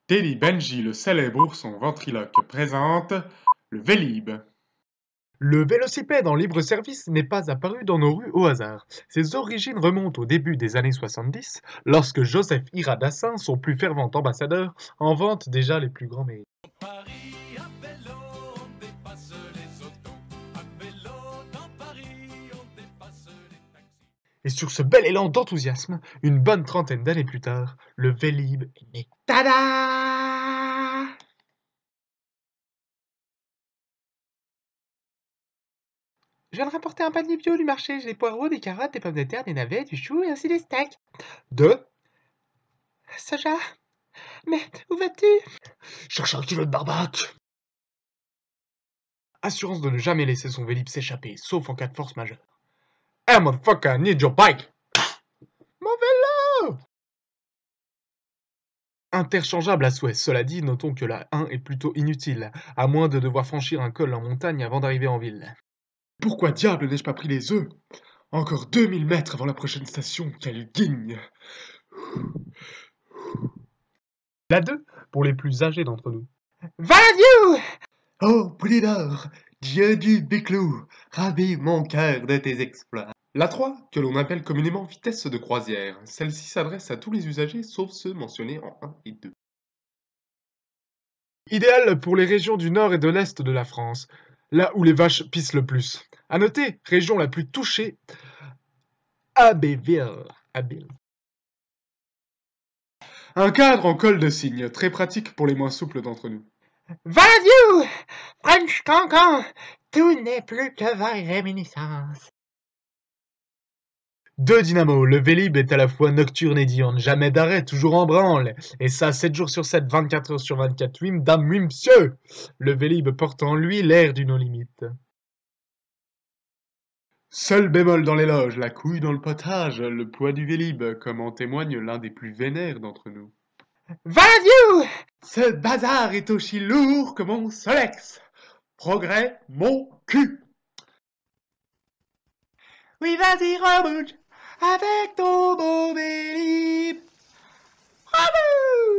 Teddy Benji le célèbre ourson ventriloque présente le Vélib. Le vélocipède en libre service n'est pas apparu dans nos rues au hasard. Ses origines remontent au début des années 70, lorsque Joseph Ira-Dassin, son plus fervent ambassadeur, en vante déjà les plus grands mérites. Paris, à vélo, on dépasse les autos. À vélo, dans Paris, on dépasse les taxis. Et sur ce bel élan d'enthousiasme, une bonne trentaine d'années plus tard, le Vélib est né. Tada! Je viens de rapporter un panier bio du marché. J'ai des poireaux, des carottes, des pommes de terre, des navets, du chou et ainsi des steaks. De soja. Mais où vas-tu? Cherche un kilo de barbac. Assurance de ne jamais laisser son Vélib s'échapper, sauf en cas de force majeure. Hey motherfucker, I need your bike! Mon vélo! Interchangeable à souhait, cela dit, notons que la 1 est plutôt inutile, à moins de devoir franchir un col en montagne avant d'arriver en ville. Pourquoi diable n'ai-je pas pris les œufs? Encore 2000 mètres avant la prochaine station, quelle guigne! La 2, pour les plus âgés d'entre nous. Valadieu! Oh, poulet d'or, dieu du Béclou, ravive mon cœur de tes exploits. La 3, que l'on appelle communément vitesse de croisière. Celle-ci s'adresse à tous les usagers sauf ceux mentionnés en 1 et 2. Idéal pour les régions du nord et de l'est de la France, là où les vaches pissent le plus. À noter, région la plus touchée, Abbeville. Un cadre en col de cygne, très pratique pour les moins souples d'entre nous. Valadieu! French Cancan, tout n'est plus que vague réminiscence. 2 dynamos, le Vélib est à la fois nocturne et diurne, jamais d'arrêt, toujours en branle. Et ça, 7 jours sur 7, 24 heures sur 24, oui madame, oui monsieur. Le Vélib porte en lui l'air du no-limite. Seul bémol dans l'éloge, la couille dans le potage, le poids du Vélib, comme en témoigne l'un des plus vénères d'entre nous. Valadieu! Ce bazar est aussi lourd que mon Solex. Progrès, mon cul. Oui, vas-y, rebouche avec ton beau Vélib. Rebouche!